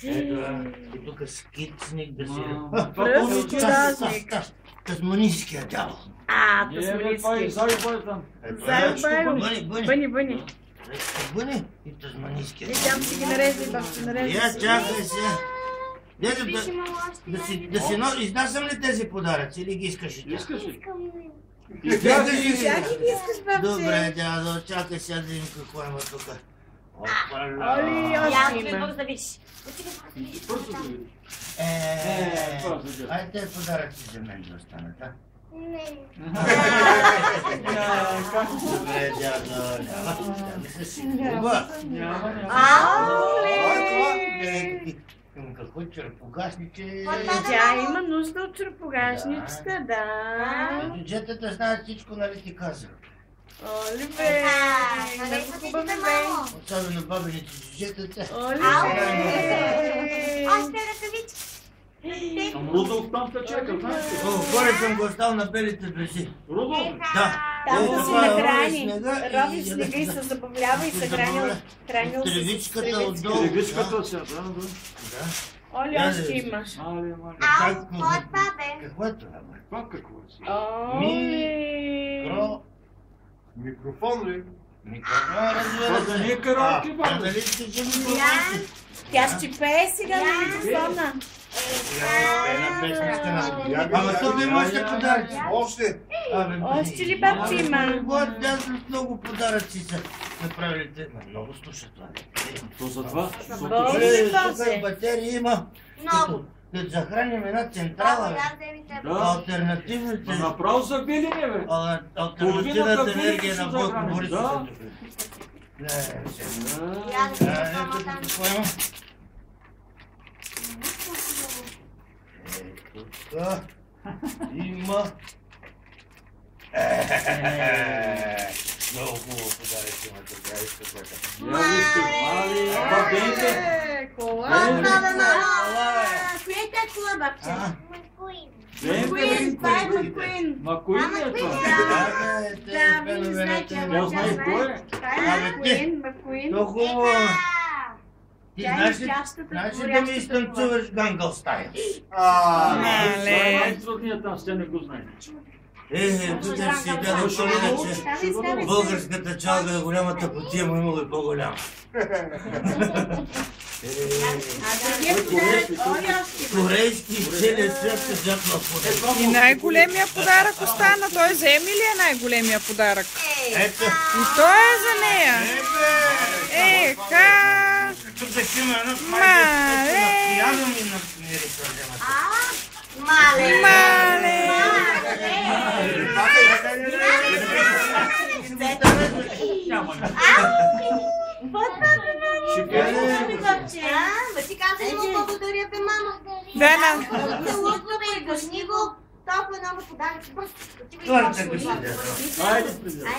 И тук скицник да си... Пръстодозник. Тазманийския дявол. Тазманийски. Бъни. Бъни и тазманийския дявол. Тям си ги нареждай, бабче, нареждай. Я чакай се. Да си изнасям ли тези подаръци или ги искаш и тя? Искаш ли? Всяки ги искаш, бабче. Добре, дядо, чакай сега да видим какво има тук. Оли, още има. да видиш. Бързо да видиш. Айде тези подаръци за мен да останат, а? Добре, дядо, няма да се сигурва. Какво черпогашниче? Тя има нужда от черпогашничета, да. Бюджетата знаят всичко, нали ти казах? Оли, бе. Много хубаво, бе. Особено бабените бюджетата. Оли, бе. Още ръкавички. Рудолф там те чака, знаеш ли? Горе съм го остал на белите брези. Рудолф? Да. Там да си нахрани. Роби и снега и се забавлява и се хранил с тревичката отдолу. Тревичката сега, да. Оли, още имаш. От бабе. Какво е това, бе? Това какво е си? Оли. Микрофон ли? Микрофон, разбира Това да не се. е караоке, бе. Дали сте жи микрофон? Тя ще пее сега на микрофона. Ама тук има още подаръци. Още? Още ли бабче има? Много подаръци са направили. Много слушат това. То за това. Тук батерии има. Много. Като захраним една централа, алтернативните... Направо за били не, бе. Алтернативната енергия на Бойко Борисов. Тук има... Много хубаво подарък има тук, Я вижте, мали, бабенте. Кола. Коя е тази кола, бабче? Бенте, Това е Макуин. Макуин ли е това? Да, вие не знаете, Тя ама знае кой е. Това е Макуин. Много хубаво. Ти Тя е знаеш ли изящата, да ми говорящата изтанцуваш гангъл стайл? Това е най-трудният, аз те не го знаем. Тук си дядо Шолина, че българската чалга е голямата потия, му имало и по-голяма. Корейски целият свят се джапна в поне. И най-големия подарък остана. Той за Емили е най-големия подарък. Ето. И той е за нея. Еха! Тук ще има едно пияно ми намери проблемата. Мале! Мале! Ти каза ли му благодаря, бе, мама? Дана! Целувка, бе, гъшни го. Толкова много подаръци. Твърде го си дядо. Айде, приятел.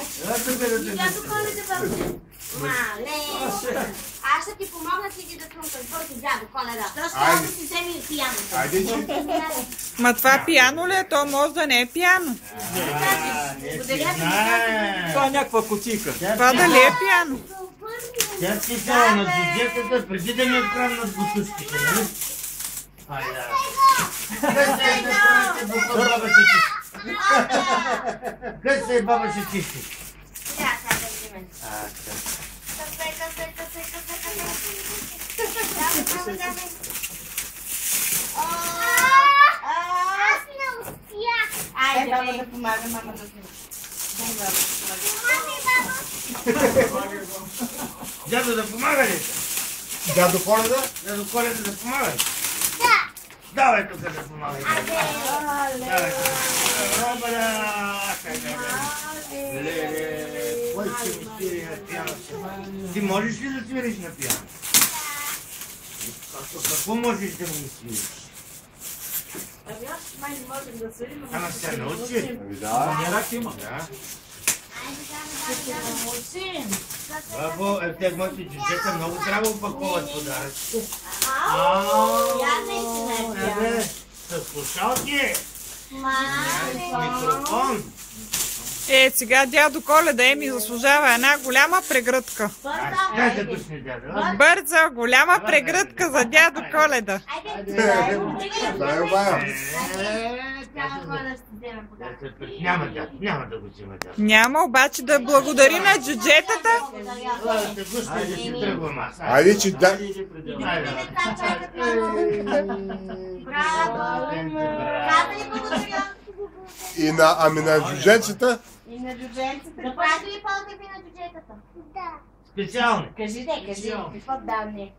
Дядо Коледа, бабче. Мале! Аз ще ти помогна си да тръмкаш бързо, дядо Коледа. Точно трябва да си вземи пияното. Айде, че. Ма това пияно ли е? То може да не е пияно. Благодаря ви. Това е някаква кутийка. Това дали е пияно? Тя си села на бюджетата преди да ми откраднат бутушките, нали? Айде. Къде баба ще чисти? Айде, баба да помага, мама да снимаш. Дядо да помага ли? Дядо Коледа? Дядо Коледа да помага ли? Да. Давай тук да помагай. Давай. Кой ще ми свири на пиано? Ти можеш ли да свириш на пиано? Какво можеш да ми свириш? Ами аз май не можем да свирим, Ама се научи. Да. Нерак има. Бабо, те моите джуджета много трябва опаковат подаръците. Я наистина е С слушалки, с микрофон. Сега дядо Коледа Еми заслужава една голяма прегръдка. Дайте душни дядо. Бързо, голяма прегръдка за дядо Коледа. Дай обая. Няма да го взима дядо. Няма, обаче да благодари на джуджетата. Дайте душни си тръгвам аз. Айде, че да... И на, ами на джудженцата? И на джудженцата. Да прави ли по-тъпи на джуджетата? Да. Специални. Кажи, какво данни?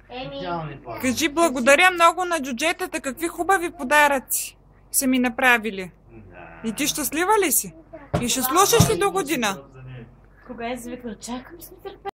Специални по. Кажи благодаря много на джуджетата, какви хубави подаръци са ми направили. И ти щастлива ли си? И ще слушаш ли до година? Кога е извикнал? Чакам с нетърпение.